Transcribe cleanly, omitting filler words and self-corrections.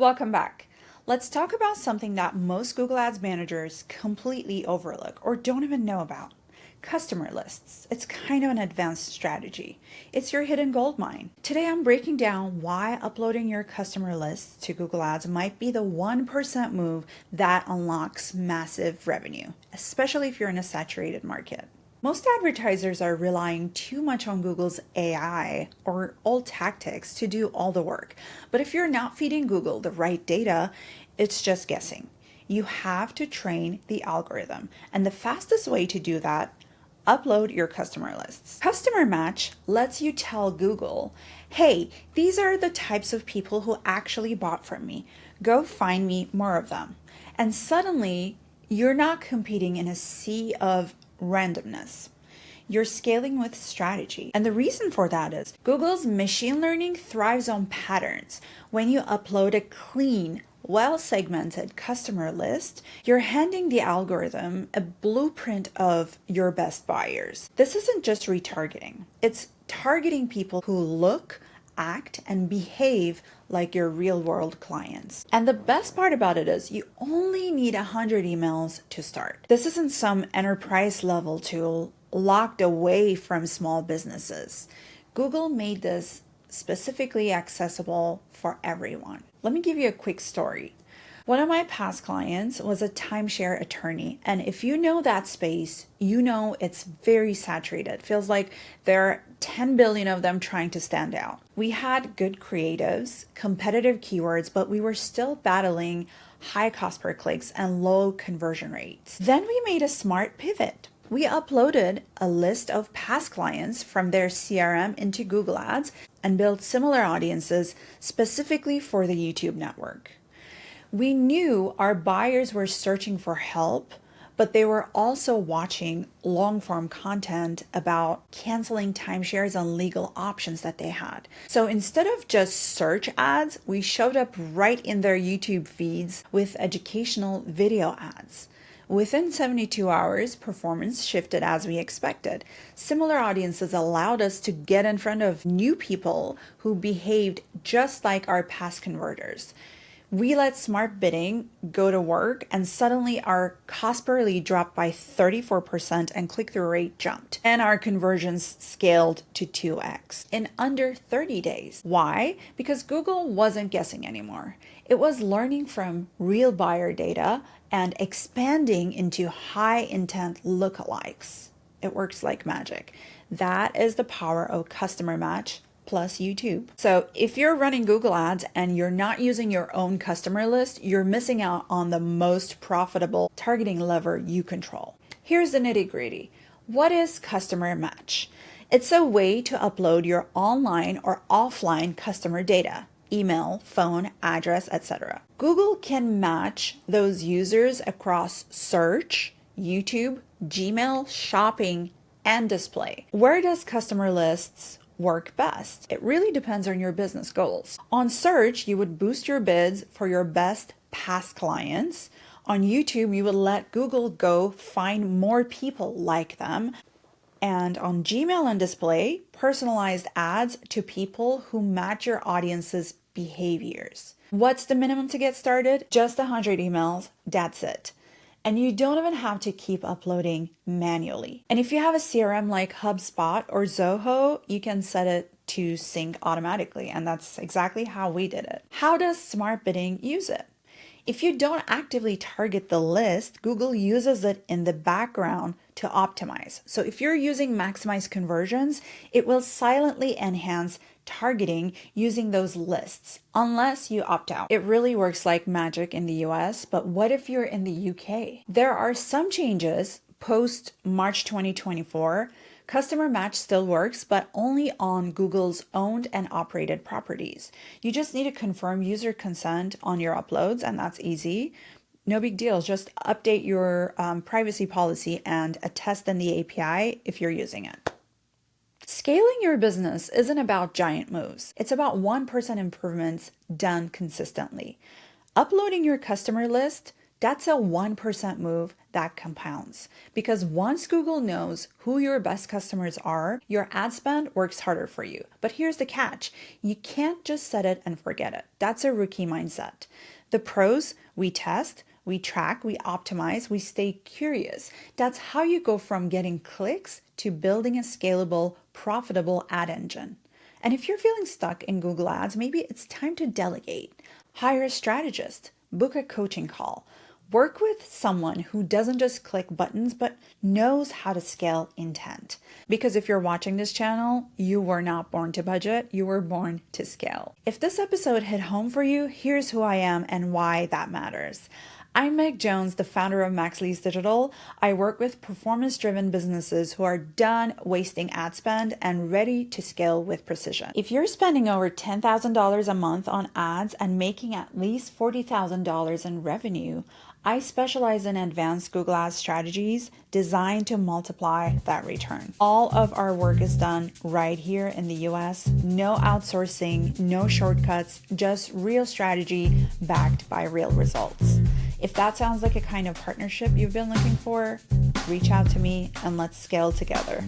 Welcome back. Let's talk about something that most Google Ads managers completely overlook or don't even know about. Customer lists. It's kind of an advanced strategy. It's your hidden gold mine. Today I'm breaking down why uploading your customer lists to Google Ads might be the 1% move that unlocks massive revenue, especially if you're in a saturated market. Most advertisers are relying too much on Google's AI or old tactics to do all the work. But if you're not feeding Google the right data, it's just guessing. You have to train the algorithm. And the fastest way to do that, upload your customer lists. Customer Match lets you tell Google, hey, these are the types of people who actually bought from me. Go find me more of them. And suddenly, you're not competing in a sea of randomness. You're scaling with strategy. And the reason for that is Google's machine learning thrives on patterns. When you upload a clean, well-segmented customer list, you're handing the algorithm a blueprint of your best buyers. This isn't just retargeting. It's targeting people who look, act, and behave like your real-world clients. And the best part about it is you only need 100 emails to start. This isn't some enterprise-level tool locked away from small businesses. Google made this specifically accessible for everyone. Let me give you a quick story. One of my past clients was a timeshare attorney, and if you know that space, you know it's very saturated. Feels like there are 10 billion of them trying to stand out. We had good creatives, competitive keywords, but we were still battling high cost per clicks and low conversion rates. Then we made a smart pivot. We uploaded a list of past clients from their CRM into Google Ads and built similar audiences specifically for the YouTube network. We knew our buyers were searching for help, but they were also watching long-form content about canceling timeshares and legal options that they had. So instead of just search ads, we showed up right in their YouTube feeds with educational video ads. Within 72 hours, performance shifted as we expected. Similar audiences allowed us to get in front of new people who behaved just like our past converters. We let smart bidding go to work, and suddenly our cost per lead dropped by 34% and click-through rate jumped. And our conversions scaled to 2x in under 30 days. Why? Because Google wasn't guessing anymore. It was learning from real buyer data and expanding into high-intent lookalikes. It works like magic. That is the power of Customer Match plus YouTube. So if you're running Google Ads and you're not using your own customer list, you're missing out on the most profitable targeting lever you control. Here's the nitty-gritty. What is Customer Match? It's a way to upload your online or offline customer data, email, phone, address, etc. Google can match those users across search, YouTube, Gmail, shopping, and display. Where does customer lists work best? It really depends on your business goals. On search, you would boost your bids for your best past clients. On YouTube, you would let Google go find more people like them. And on Gmail and display, personalized ads to people who match your audience's behaviors. What's the minimum to get started? Just 100 emails. That's it. And you don't even have to keep uploading manually. And if you have a CRM like HubSpot or Zoho, you can set it to sync automatically. And that's exactly how we did it. How does smart bidding use it? If you don't actively target the list, Google uses it in the background to optimize. So if you're using maximize conversions, it will silently enhance targeting using those lists, unless you opt out. It really works like magic in the US, but what if you're in the UK? There are some changes post March 2024. Customer Match still works, but only on Google's owned and operated properties. You just need to confirm user consent on your uploads, and that's easy. No big deal. Just update your privacy policy and attest in the API if you're using it. Scaling your business isn't about giant moves. It's about 1% improvements done consistently. Uploading your customer list That's a 1% move that compounds. Because once Google knows who your best customers are, your ad spend works harder for you. But here's the catch. You can't just set it and forget it. That's a rookie mindset. The pros, we test, we track, we optimize, we stay curious. That's how you go from getting clicks to building a scalable, profitable ad engine. And if you're feeling stuck in Google Ads, maybe it's time to delegate. Hire a strategist, book a coaching call. Work with someone who doesn't just click buttons, but knows how to scale intent. Because if you're watching this channel, you were not born to budget, you were born to scale. If this episode hit home for you, here's who I am and why that matters. I'm Meg Jones, the founder of Maxley's Digital. I work with performance-driven businesses who are done wasting ad spend and ready to scale with precision. If you're spending over $10,000 a month on ads and making at least $40,000 in revenue, I specialize in advanced Google Ads strategies designed to multiply that return. All of our work is done right here in the US. No outsourcing, no shortcuts, just real strategy backed by real results. If that sounds like a kind of partnership you've been looking for, reach out to me and let's scale together.